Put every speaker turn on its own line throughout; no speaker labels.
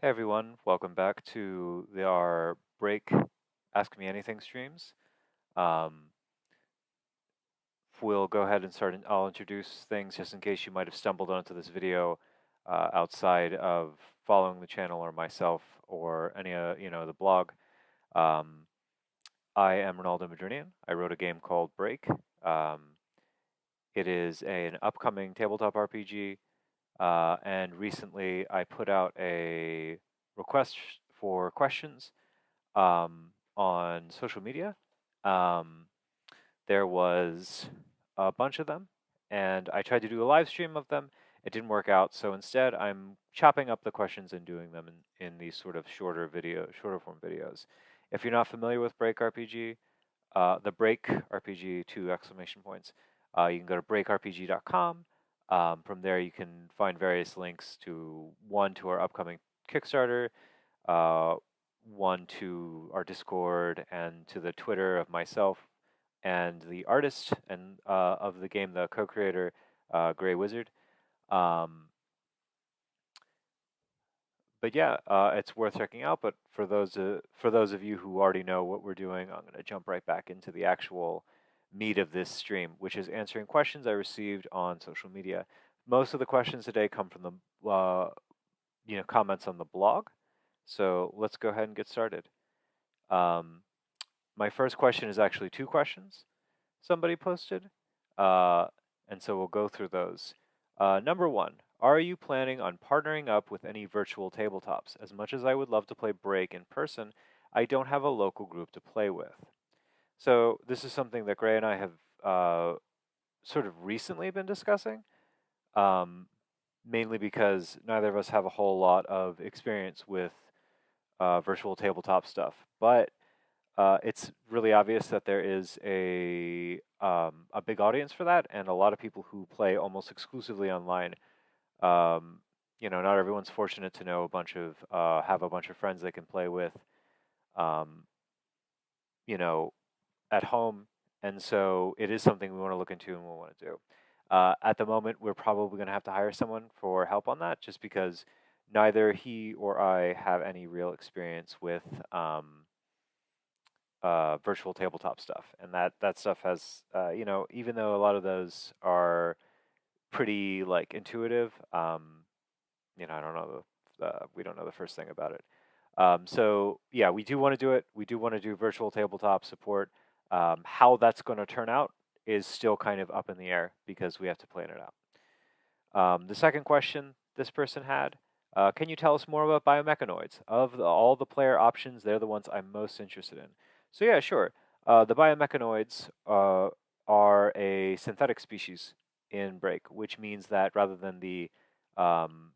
Hey everyone, welcome back to our break Ask Me Anything streams. Um, we'll go ahead and start, and I'll introduce things just in case you might have stumbled onto this video outside of following the channel or myself or any, the blog. Um, I am Ronaldo Madrinian. I wrote a game called Break. Um, it is an upcoming tabletop RPG, and recently I put out a request for questions on social media. Um, there was a bunch of them, and I tried to do a live stream of them. It didn't work out, so instead I'm chopping up the questions and doing them in these sort of shorter form videos. If you're not familiar with Break RPG, the Break RPG, two exclamation points, you can go to breakrpg.com. From there, you can find various links to our upcoming Kickstarter, uh, one to our Discord, and to the Twitter of myself and the artist and of the game, the co-creator, Gray Wizard. Um, but yeah, it's worth checking out. But for those of you who already know what we're doing, I'm going to jump right back into the actual meat of this stream, which is answering questions I received on social media. Most of the questions today come from the comments on the blog. So let's go ahead and get started. Um, my first question is actually two questions somebody posted, uh, and so we'll go through those. Number one, are you planning on partnering up with any virtual tabletops? As much as I would love to play Break in person, I don't have a local group to play with. So this is something that Gray and I have sort of recently been discussing, um, mainly because neither of us have a whole lot of experience with virtual tabletop stuff. But it's really obvious that there is a big audience for that, and a lot of people who play almost exclusively online. Um, not everyone's fortunate to know have a bunch of friends they can play with, um, you know, at home, and so it is something we want to look into and we want to do. At the moment, we're probably going to have to hire someone for help on that, just because neither he or I have any real experience with virtual tabletop stuff, and that stuff has even though a lot of those are pretty like intuitive, I don't know we don't know the first thing about it. So yeah, we do want to do it. We do want to do virtual tabletop support. How that's going to turn out is still kind of up in the air because we have to plan it out. The second question this person had, can you tell us more about Bio-Mechanoids? Of all the player options, they're the ones I'm most interested in. So yeah, sure. The Bio-Mechanoids are a synthetic species in Break, which means that rather than um,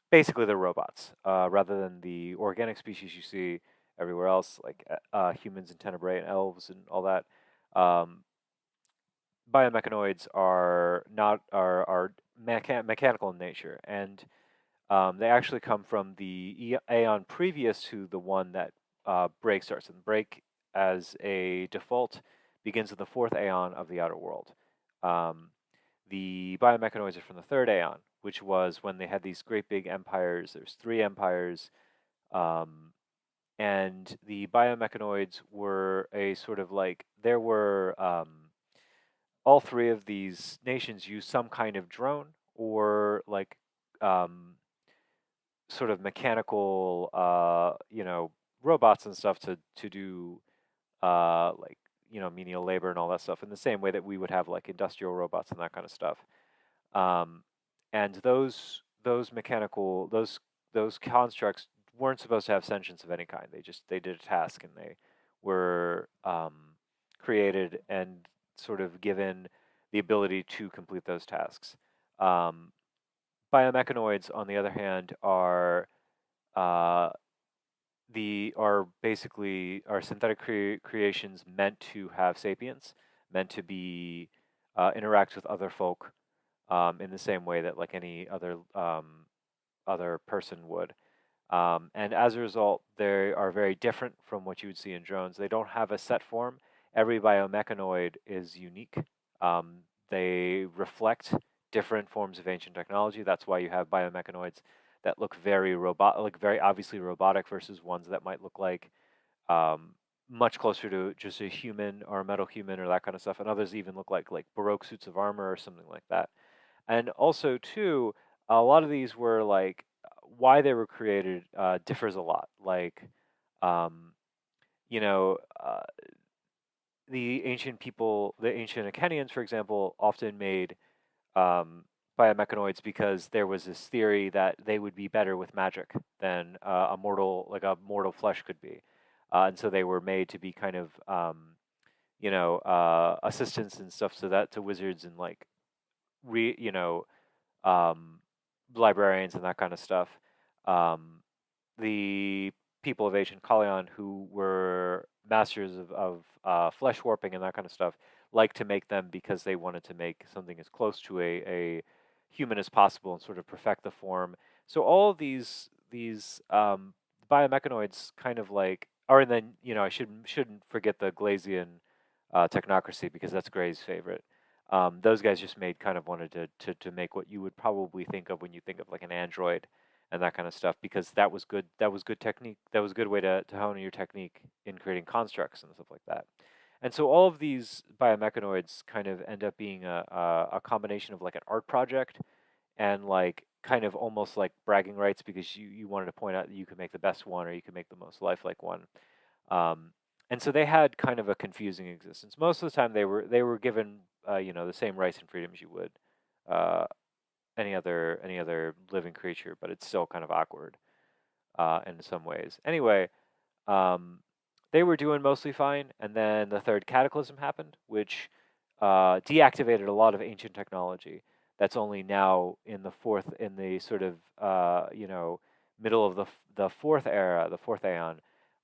basically they're robots, rather than the organic species you see everywhere else, like humans and tenebrae and elves and all that. Um, Biomechanoids are not are mechanical in nature, and they actually come from the aeon previous to the one that Break starts in. Break, as a default, begins in the fourth aeon of the outer world. Um, the biomechanoids are from the third aeon, which was when they had these great big empires. There's three empires, um, and the biomechanoids were a sort of like there were. All three of these nations use some kind of drone or like um, sort of mechanical, robots and stuff to do like menial labor and all that stuff in the same way that we would have like industrial robots and that kind of stuff. Um, and those constructs weren't supposed to have sentience of any kind. They did a task and they were created and sort of given the ability to complete those tasks. Um, Biomechanoids, on the other hand, uh, are basically are synthetic creations meant to have sapience, meant to be interact with other folk in the same way that like any other person would. And as a result, they are very different from what you would see in drones. They don't have a set form. Every biomechanoid is unique. They reflect different forms of ancient technology. That's why you have biomechanoids that look very like very obviously robotic, versus ones that might look like um, much closer to just a human or a metal human or that kind of stuff. And others even look like Baroque suits of armor or something like that. And also too, a lot of these were like why they were created differs a lot. Like, um, you know, the ancient people, the ancient Achenians, for example, often made biomechanoids because there was this theory that they would be better with magic than a mortal flesh could be, and so they were made to be kind of assistants and stuff, so that to wizards and like re you know um, librarians and that kind of stuff. Um, the people of ancient Kalyan who were masters of flesh warping and that kind of stuff like to make them because they wanted to make something as close to a human as possible and sort of perfect the form. So all of these biomechanoids kind of like are, and then I shouldn't forget the Glazian technocracy because that's Gray's favorite. Those guys just made kind of wanted to make what you would probably think of when you think of like an android and that kind of stuff, because that was good. That was good technique. That was a good way to hone your technique in creating constructs and stuff like that. And so all of these biomechanoids kind of end up being a combination of like an art project and like kind of almost like bragging rights, because you wanted to point out that you could make the best one or you could make the most lifelike one. Um, and so they had kind of a confusing existence. Most of the time they were given the same rights and freedoms you would uh, any other living creature, but it's still kind of awkward in some ways. Anyway, um, they were doing mostly fine, and then the third cataclysm happened, which deactivated a lot of ancient technology. That's only now in the sort of middle of the fourth era, the fourth aeon,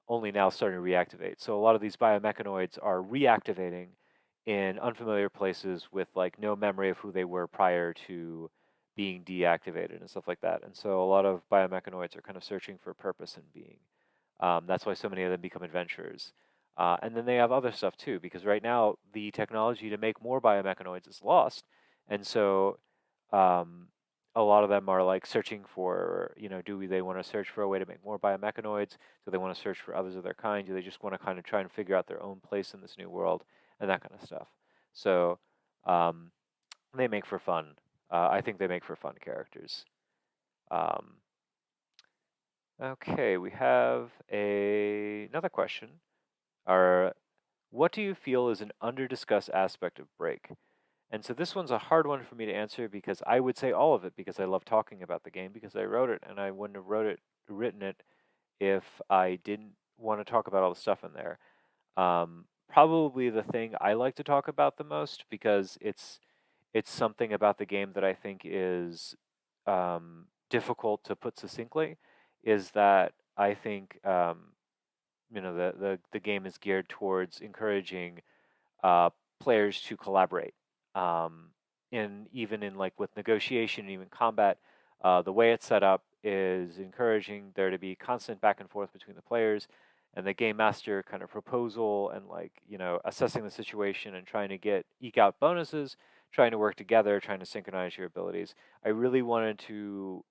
only now starting to reactivate. So a lot of these biomechanoids are reactivating in unfamiliar places with like no memory of who they were prior to being deactivated and stuff like that. And so a lot of biomechanoids are kind of searching for purpose and being. That's why so many of them become adventurers. And then they have other stuff too, because right now the technology to make more biomechanoids is lost. And so um, a lot of them are like searching for, do they want to search for a way to make more biomechanoids? Do they want to search for others of their kind? Do they just want to kind of try and figure out their own place in this new world and that kind of stuff? So um, they make for fun. I think they make for fun characters. Um, okay, we have another question. What do you feel is an under-discussed aspect of Break? And so this one's a hard one for me to answer, because I would say all of it, because I love talking about the game, because I wrote it, and I wouldn't have written it if I didn't want to talk about all the stuff in there. Probably the thing I like to talk about the most, because it's something about the game that I think is difficult to put succinctly, is that I think the game is geared towards encouraging players to collaborate. Um, even in like with negotiation, even combat, the way it's set up is encouraging there to be constant back and forth between the players and the game master kind of proposal, and like assessing the situation and trying to eke out bonuses, trying to work together, trying to synchronize your abilities. I really wanted to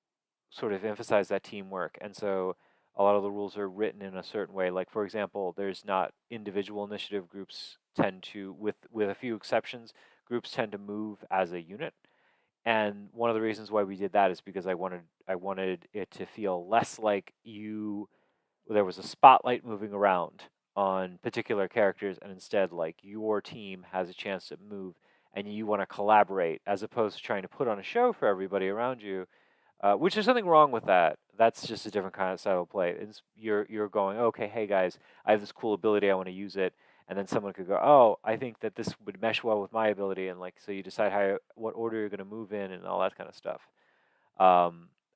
sort of emphasize that teamwork. And so a lot of the rules are written in a certain way. Like, for example, there's not individual initiative. Groups tend to, with a few exceptions, groups tend to move as a unit. And one of the reasons why we did that is because I wanted it to feel less like there was a spotlight moving around on particular characters, and instead like your team has a chance to move and you want to collaborate, as opposed to trying to put on a show for everybody around you, which there's nothing wrong with that. That's just a different kind of style of play. You're going, okay, hey guys, I have this cool ability, I want to use it, and then someone could go, oh, I think that this would mesh well with my ability, and like so you decide what order you're going to move in and all that kind of stuff.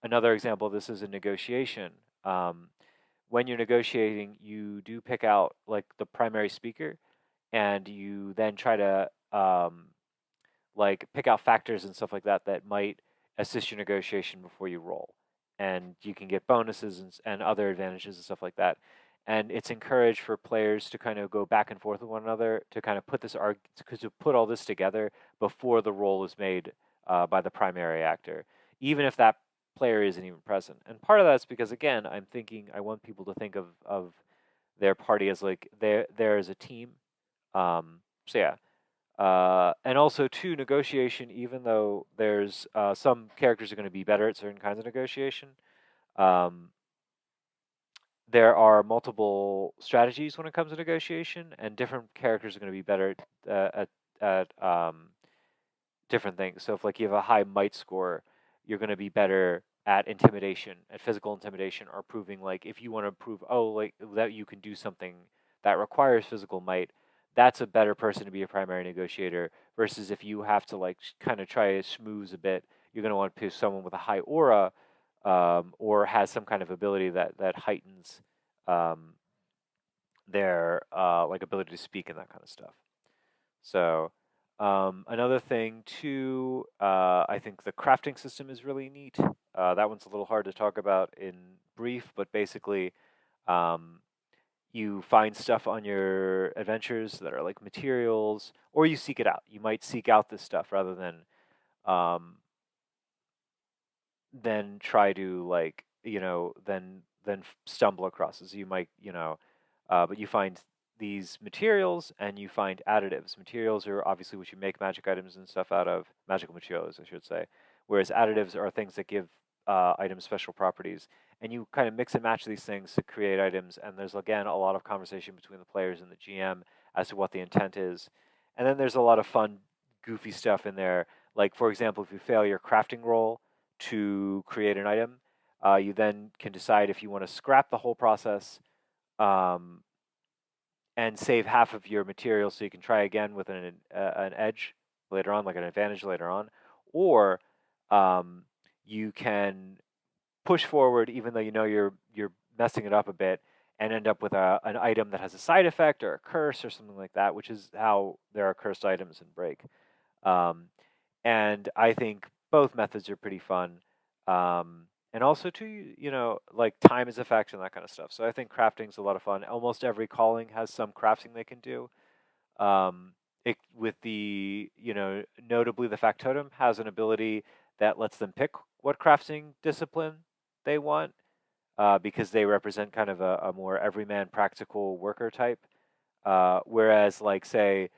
Another example of this is a negotiation. Um, when you're negotiating, you do pick out like the primary speaker, and you then try to like pick out factors and stuff like that that might assist your negotiation before you roll, and you can get bonuses and other advantages and stuff like that. And it's encouraged for players to kind of go back and forth with one another to kind of to put all this together before the roll is made by the primary actor, even if that player isn't even present. And part of that's because again, I want people to think of their party as like there as a team. So yeah. And also too, negotiation. Even though there's some characters are going to be better at certain kinds of negotiation, um, there are multiple strategies when it comes to negotiation, and different characters are going to be better at different things. So if like you have a high might score, you're going to be better at intimidation, at physical intimidation, or proving like if you want to prove like that you can do something that requires physical might, that's a better person to be a primary negotiator versus if you have to like kind of try to schmooze a bit, you're going to want to pick someone with a high aura or has some kind of ability that heightens um, their like ability to speak and that kind of stuff. So another thing too, I think the crafting system is really neat. That one's a little hard to talk about in brief, but basically, um, you find stuff on your adventures that are like materials, or you seek it out. You might seek out this stuff rather um, than try to like then stumble across as you might but you find these materials and you find additives. Materials are obviously what you make magic items and stuff out of, magical materials I should say, whereas additives are things that give items special properties, and you kind of mix and match these things to create items, and there's again a lot of conversation between the players and the GM as to what the intent is. And then there's a lot of fun goofy stuff in there, like for example, if you fail your crafting roll to create an item, you then can decide if you want to scrap the whole process um, and save half of your material so you can try again with an edge later on, like an advantage later on, or um, you can push forward even though you know you're messing it up a bit and end up with an item that has a side effect or a curse or something like that, which is how there are cursed items in Break. Um, and I think both methods are pretty fun. And also too, like time is a factor and that kind of stuff. So I think crafting's a lot of fun. Almost every calling has some crafting they can do. With the, notably the factotum has an ability that lets them pick what crafting discipline they want, because they represent kind of a more everyman practical worker type. Whereas, like, say,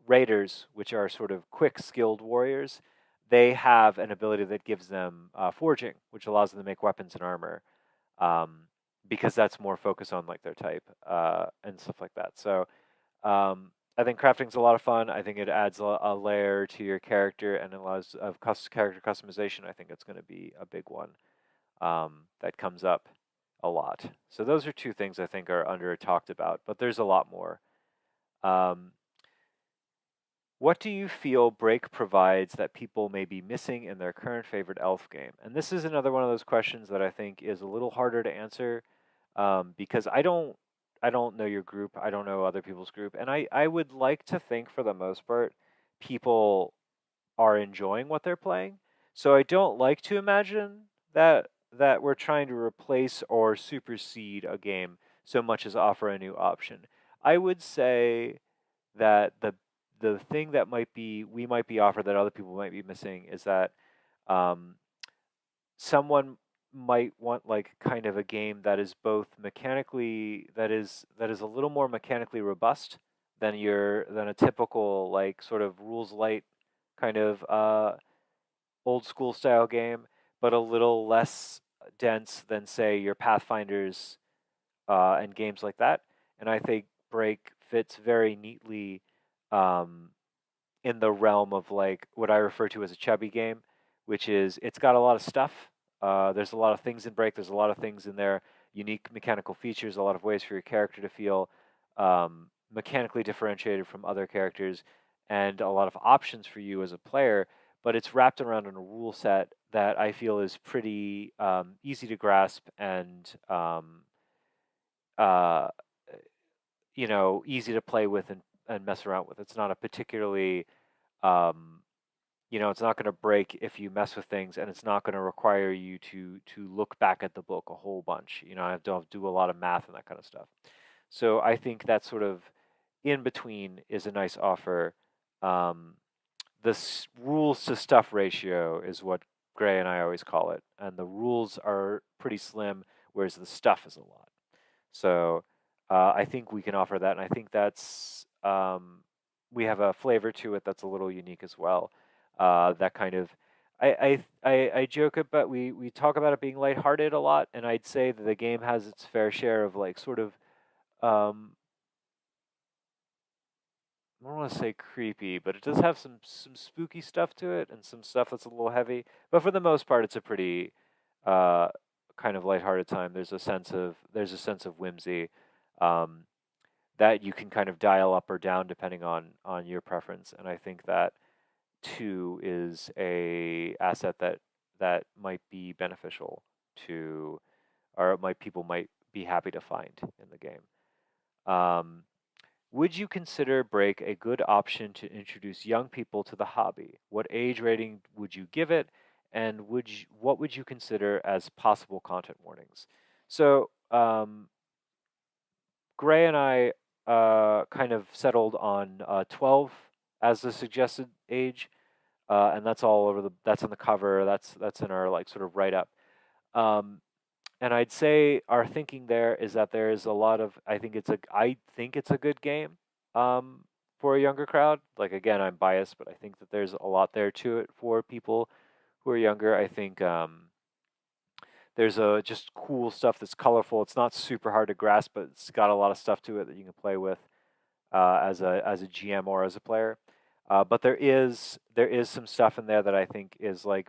raiders, which are sort of quick, skilled warriors, they have an ability that gives them forging, which allows them to make weapons and armor, um, because that's more focused on like their type and stuff like that. So I think crafting's a lot of fun. I think it adds a layer to your character and allows of character customization. I think it's going to be a big one that comes up a lot. So those are two things I think are under talked about, but there's a lot more. Um, what do you feel Break provides that people may be missing in their current favorite elf game? And this is another one of those questions that I think is a little harder to answer because I don't know your group, I don't know other people's group, and I would like to think for the most part people are enjoying what they're playing. So I don't like to imagine that we're trying to replace or supersede a game so much as offer a new option. I would say that the thing that we might be offered that other people might be missing is that um, someone might want like kind of a game that is both mechanically that is a little more mechanically robust than a typical like sort of rules light kind of old school style game, but a little less dense than say your Pathfinders and games like that. And I think Break fits very neatly um, in the realm of like what I refer to as a chubby game, which is it's got a lot of stuff. There's a lot of things in Break. There's a lot of things in there, unique mechanical features, a lot of ways for your character to feel mechanically differentiated from other characters, and a lot of options for you as a player. But it's wrapped around in a rule set that I feel is pretty easy to grasp and uh, easy to play with and mess around with. It's not a particularly um, it's not going to break if you mess with things, and it's not going to require you to look back at the book a whole bunch. I have to do a lot of math and that kind of stuff. So I think that sort of in between is a nice offer. The rules to stuff ratio is what Gray and I always call it, and the rules are pretty slim, whereas the stuff is a lot. So I think we can offer that, and I think that's we have a flavor to it that's a little unique as well. That kind of I joke about we talk about it being lighthearted a lot, and I'd say that the game has its fair share of like sort of um, I don't want to say creepy, but it does have some spooky stuff to it and some stuff that's a little heavy. But for the most part, it's a pretty uh, kind of lighthearted time. There's a sense of whimsy um, that you can kind of dial up or down depending on your preference. And I think that too is a asset that might be beneficial to or might people might be happy to find in the game. Um, would you consider Break a good option to introduce young people to the hobby? What age rating would you give it, and what would you consider as possible content warnings? So Gray and I kind of settled on 12 as the suggested age, and that's all over that's on the cover. That's in our like sort of write up. Um, and I'd say our thinking there is that there is a lot of I think it's a good game um, for a younger crowd. Like again, I'm biased, but I think that there's a lot there to it for people who are younger. I think there's a just cool stuff that's colorful. It's not super hard to grasp, but it's got a lot of stuff to it that you can play with as a GM or as a player. But there is some stuff in there that I think is like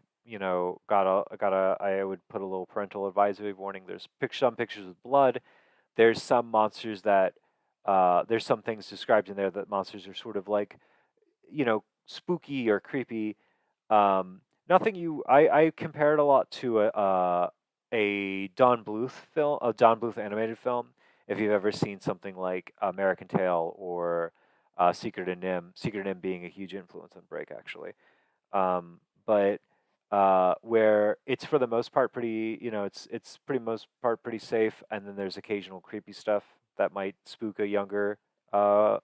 got a I would put a little parental advisory warning. There's some pictures with blood. There's some monsters that there's some things described in there that monsters are sort of like spooky or creepy. Nothing you I compare it a lot to a Don Bluth film, a Don Bluth animated film. If you've ever seen something like American Tail or Secret and Nim, Secret and Nim being a huge influence on Break actually, but where it's for the most part pretty, it's pretty most part pretty safe, and then there's occasional creepy stuff that might spook a uh,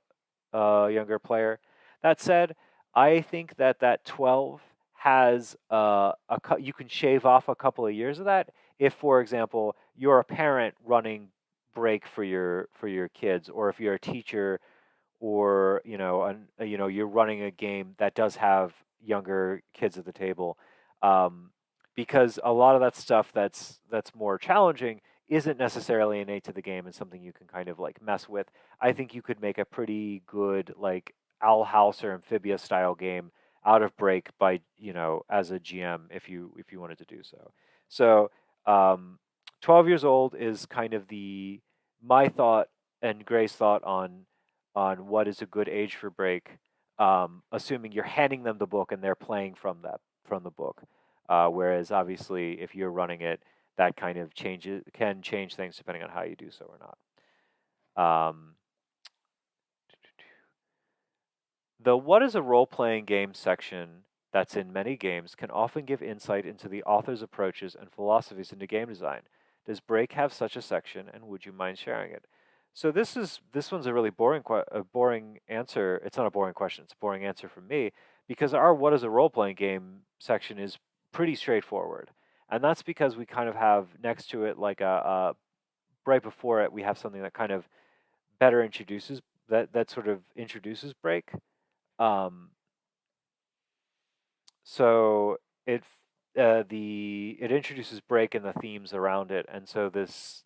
younger player. That said, I think that 12 has you can shave off a couple of years of that if, for example, you're a parent running Break for your kids, or if you're a teacher, or you're running a game that does have younger kids at the table, um, because a lot of that stuff that's more challenging isn't necessarily innate to the game and something you can kind of like mess with. I think you could make a pretty good like Owl House or Amphibia style game out of Break by as a GM if you wanted to do so. So 12 years old is kind of the my thought and Gray's thought on what is a good age for Break, assuming you're handing them the book and they're playing from the book. Whereas obviously, if you're running it, that kind of can change things depending on how you do so or not. The what is a role playing game section that's in many games can often give insight into the author's approaches and philosophies into game design. Does Break have such a section, and would you mind sharing it? So this one's a really boring answer. It's not a boring question. It's a boring answer from me because our what is a role playing game section is pretty straightforward, and that's because we kind of have next to it like a right before it we have something that kind of better introduces that sort of introduces Break. Um, so it introduces Break and the themes around it, and so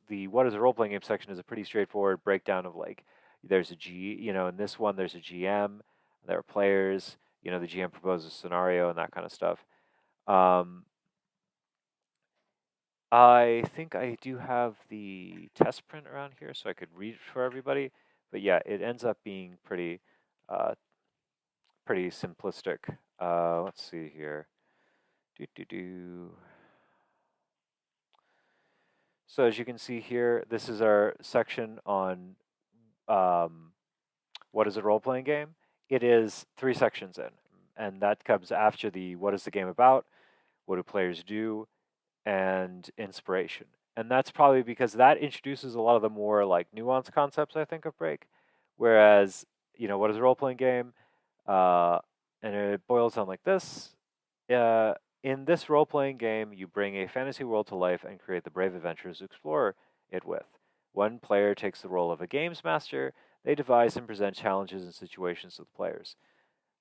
the what is a role playing game section is a pretty straightforward breakdown of like there's a in this one there's a GM, there are players, the GM proposes a scenario and that kind of stuff. Um, I think I do have the test print around here, so I could read it for everybody. But yeah, it ends up being uh, pretty simplistic. Let's see here. Do, do, do. So as you can see here, this is our section on um, what is a role-playing game. It is 3 sections in, and that comes after the what is the game about, what do players do, and inspiration. And that's probably because that introduces a lot of the more like nuanced concepts I think of Break, whereas what is a role-playing game, uh, and it boils down like this. In this role playing game, you bring a fantasy world to life and create the brave adventures to explore it with. One player takes the role of a games master. They devise and present challenges and situations to the players.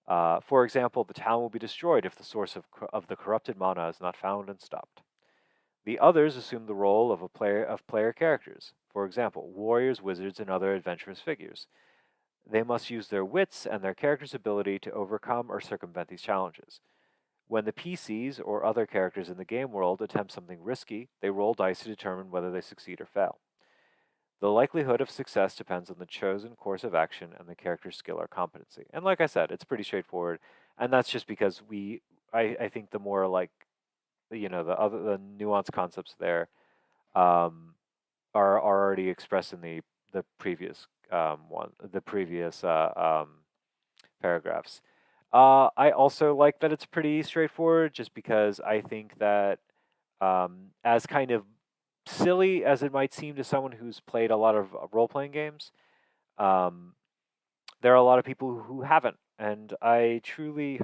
For example, the town will be destroyed if the source of the corrupted mana is not found and stopped. The others assume the role of player characters. For example, warriors, wizards, and other adventurous figures. They must use their wits and their character's ability to overcome or circumvent these challenges. When the PCs or other characters in the game world attempt something risky, they roll dice to determine whether they succeed or fail. The likelihood of success depends on the chosen course of action and the character's skill or competency. And like I said, it's pretty straightforward. And that's just because I think the more like, the nuanced concepts there um, are already expressed in the previous the previous paragraphs. I also like that it's pretty straightforward, just because I think that as kind of silly as it might seem to someone who's played a lot of role playing games, um, there are a lot of people who haven't, and I truly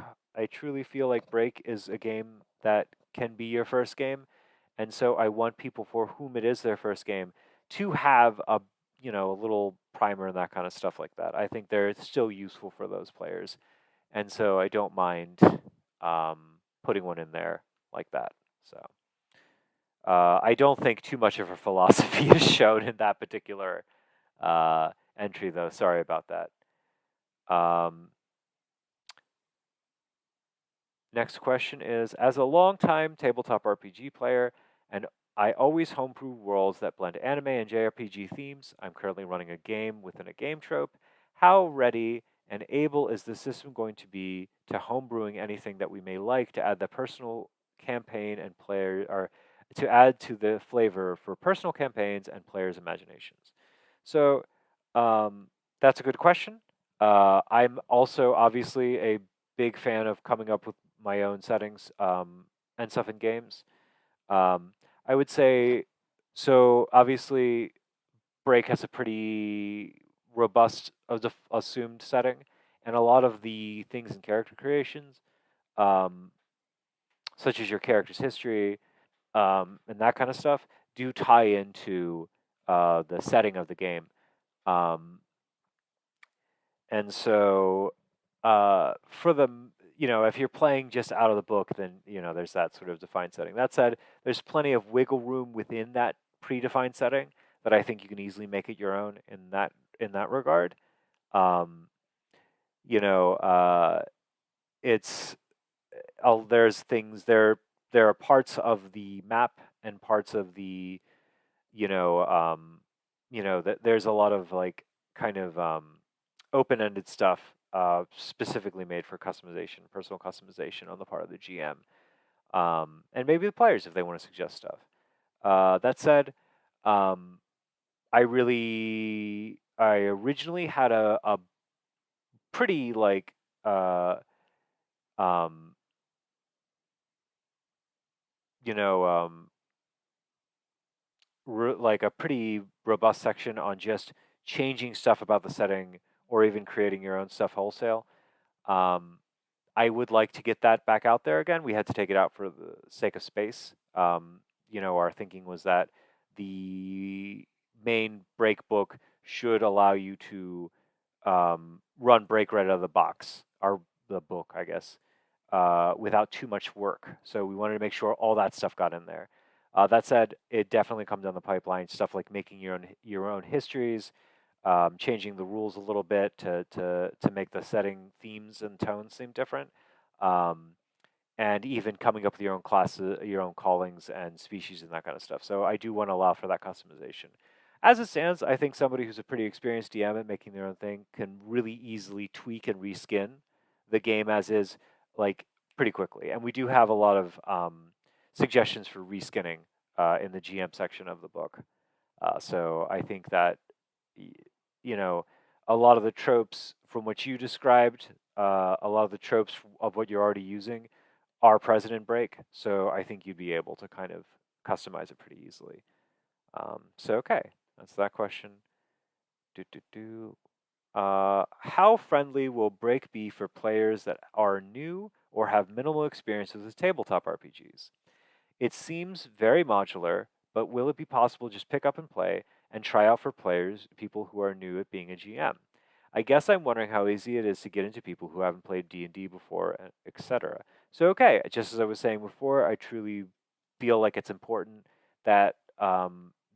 feel like Break is a game that can be your first game, and so I want people for whom it is their first game to have a little primer and that kind of stuff like that. I think they're still useful for those players, and so I don't mind putting one in there like that. So I don't think too much of a philosophy is shown in that particular entry, though. Sorry about that. Um, Next question is, as a longtime tabletop RPG player, and I always homebrew worlds that blend anime and JRPG themes. I'm currently running a game within a game trope. How ready and able is the system going to be to homebrewing anything that we may like to add the personal campaign and player, or to add to the flavor for personal campaigns and players' imaginations? So that's a good question. I'm also obviously a big fan of coming up with my own settings and stuff in games. Um, I would say so. Obviously, Break has a pretty robust assumed setting, and a lot of the things in character creations, um, such as your character's history and that kind of stuff, do tie into the setting of the game. Um, And so, for the, if you're playing just out of the book, then, there's that sort of defined setting. That said, there's plenty of wiggle room within that predefined setting that I think you can easily make it your own in that regard. Um, you know, it's there's things there are parts of the map and parts of the you know, that there's a lot of like kind of open-ended stuff specifically made for customization, personal customization on the part of the GM, and maybe the players if they want to suggest stuff. That said, um, I originally had a pretty like uh, um, you know like a pretty robust section on just changing stuff about the setting or even creating your own stuff wholesale. Um, I would like to get that back out there again. We had to take it out for the sake of space. Our thinking was that the main break book should allow you to run break right out of the box, or the book, I guess, without too much work. So we wanted to make sure all that stuff got in there. That said, it definitely comes down the pipeline. Stuff like making your own histories, changing the rules a little bit to make the setting themes and tones seem different, um, and even coming up with your own classes, your own callings and species and that kind of stuff. So I do want to allow for that customization. As it stands, I think somebody who's a pretty experienced DM at making their own thing can really easily tweak and reskin the game as is, like, pretty quickly. And we do have a lot of suggestions for reskinning in the GM section of the book. So I think that y- you know a lot of the tropes from what you described, a lot of the tropes of what you're already using are present in Break. So I think you'd be able to kind of customize it pretty easily. So okay, that's that question. Do do do. How friendly will Break be for players that are new or have minimal experiences with tabletop RPGs. It seems very modular, but will it be possible to just pick up and play and try out for people who are new at being a GM? I guess I'm wondering how easy it is to get into people who haven't played D&D before, etc. So, okay, just as I was saying before, I truly feel like it's important that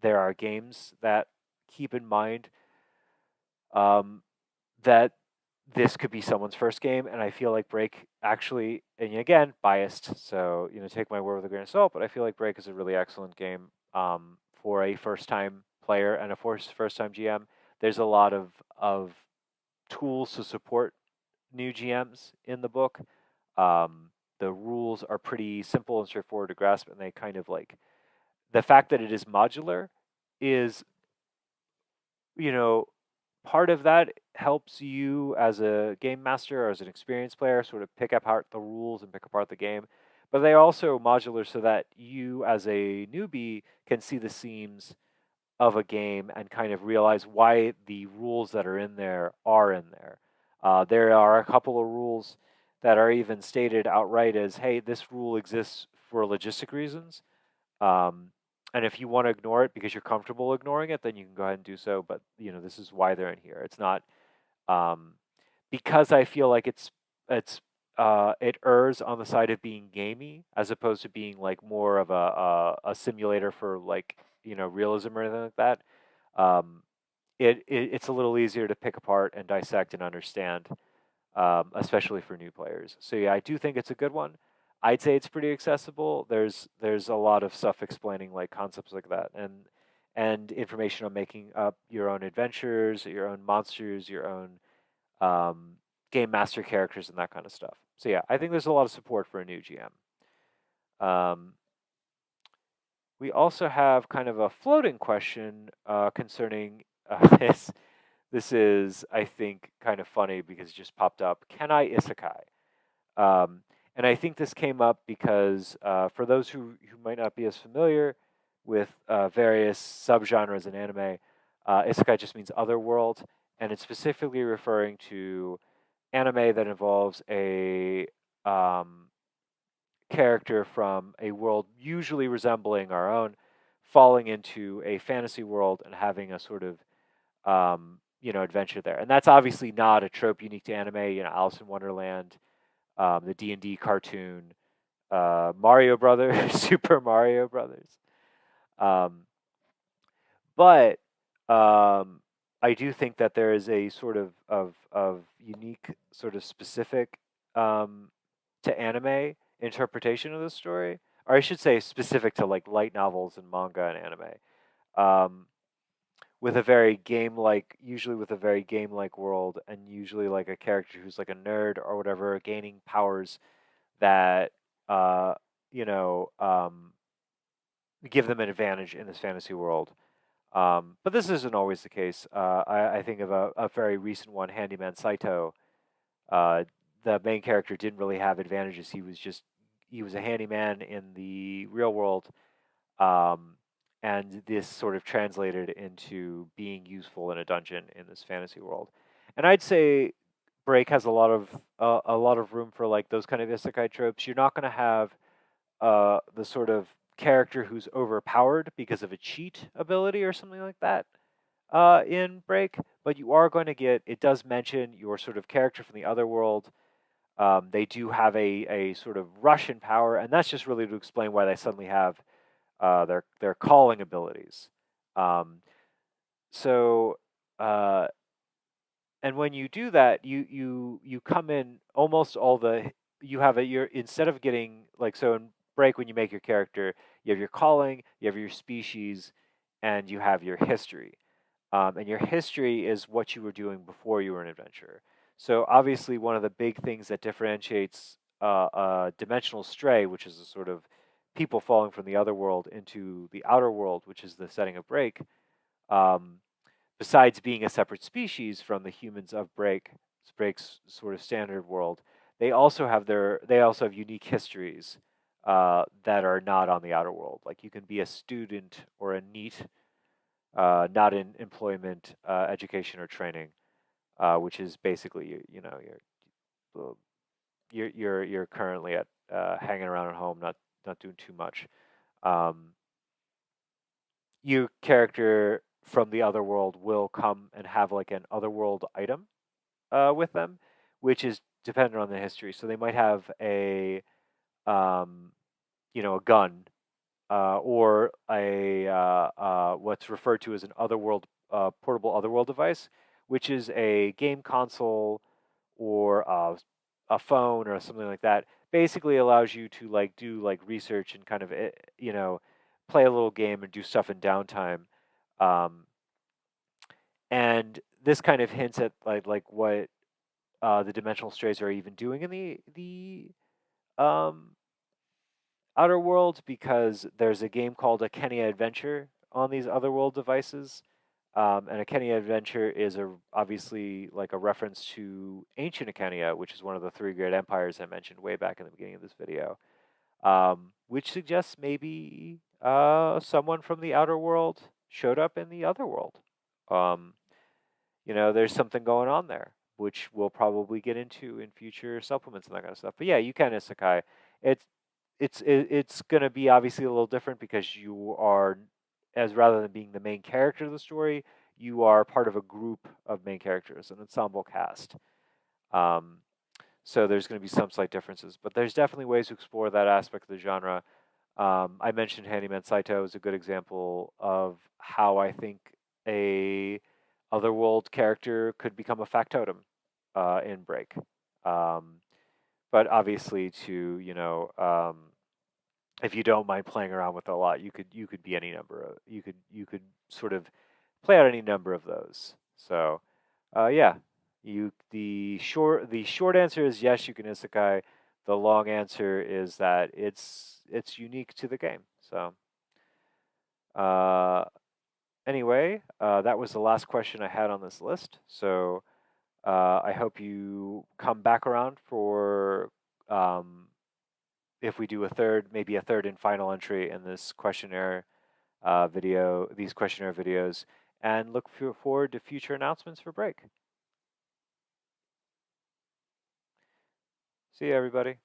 there are games that keep in mind um, that this could be someone's first game, and I feel like Break actually, and again, biased, so take my word with a grain of salt, but I feel like Break is a really excellent game for a first-time player and a first-time GM. There's a lot of tools to support new GMs in the book. The rules are pretty simple and straightforward to grasp, and they kind of like the fact that it is modular is, you know, part of that helps you as a game master or as an experienced player sort of pick apart the rules and pick apart the game. But they are also modular so that you as a newbie can see the seams of a game and kind of realize why the rules that are in there are in there. There are a couple of rules that are even stated outright as, hey, this rule exists for logistic reasons. Um, and if you want to ignore it because you're comfortable ignoring it, then you can go ahead and do so. But this is why they're in here. It's not um, because I feel like it errs on the side of being gamey as opposed to being like more of a simulator for like realism or anything like that. Um, it's a little easier to pick apart and dissect and understand, especially for new players. So yeah, I do think it's a good one. I'd say it's pretty accessible. There's a lot of stuff explaining like concepts like that and information on making up your own adventures, your own monsters, your own um, game master characters, and that kind of stuff. So yeah, I think there's a lot of support for a new GM. We also have kind of a floating question concerning this. This is, I think, kind of funny because it just popped up. Can I isekai? Um, and I think this came up because for those who might not be as familiar with various subgenres in anime, isekai just means other world, and it's specifically referring to anime that involves a um, character from a world usually resembling our own, falling into a fantasy world and having a sort of adventure there. And that's obviously not a trope unique to anime. Alice in Wonderland, the D&D cartoon, Mario Brothers, Super Mario Brothers. Um, but I do think that there is a sort of unique, sort of specific to anime interpretation of the story, or I should say specific to like light novels and manga and anime. Um, with a very game-like, usually with a very game-like world, and usually like a character who's like a nerd or whatever, gaining powers that uh, you know um, give them an advantage in this fantasy world. But this isn't always the case. I think of a very recent one, Handyman Saito. Uh, the main character didn't really have advantages. He was a handyman in the real world, um, and this sort of translated into being useful in a dungeon in this fantasy world. And I'd say Break has a lot of room for like those kind of isekai tropes. You're not going to have the sort of character who's overpowered because of a cheat ability or something like that in Break, but you are going to get. It does mention your sort of character from the other world. They do have a sort of rush in power, and that's just really to explain why they suddenly have their calling abilities. Um, so uh, and when you do that, you come in almost all the you have a you're instead of getting like so in Break when you make your character, you have your calling, you have your species, and you have your history. And your history is what you were doing before you were an adventurer. So obviously, one of the big things that differentiates dimensional stray, which is a sort of people falling from the other world into the outer world, which is the setting of Break, um, besides being a separate species from the humans of Break's sort of standard world, they also have unique histories that are not on the outer world. Like you can be a student or a NEET, not in employment, education, or training, which is basically your you're currently at hanging around at home, not doing too much. Um, your character from the other world will come and have like an otherworld item with them, which is dependent on the history. So they might have um, a gun or a what's referred to as an otherworld portable otherworld device, which is a game console or a phone or something like that. Basically, allows you to like do like research and kind of play a little game and do stuff in downtime. Um, and this kind of hints at like what the dimensional strays are even doing in the Outer World, because there's a game called A Kenya Adventure on these Otherworld devices. And A Kenya Adventure is obviously like a reference to ancient Kenya, which is one of the three great empires I mentioned way back in the beginning of this video, which suggests maybe someone from the Outer World showed up in the Other World. Um, there's something going on there, which we'll probably get into in future supplements and that kind of stuff. But yeah, you can isekai. It's it's going to be obviously a little different because you are, as rather than being the main character of the story, you are part of a group of main characters, an ensemble cast. Um, so there's going to be some slight differences, but there's definitely ways to explore that aspect of the genre. I mentioned Handyman Saito is a good example of how I think a otherworld character could become a factotum in Break. Um, but obviously, if you don't mind playing around with it a lot, you could be any number of you could sort of play out any number of those. So, yeah, the short answer is yes, you can isekai. The long answer is that it's unique to the game. So, uh, anyway, that was the last question I had on this list. So, I hope you come back around for um, if we do maybe a third and final entry in this questionnaire these questionnaire videos, and look forward to future announcements for Break. See you, everybody.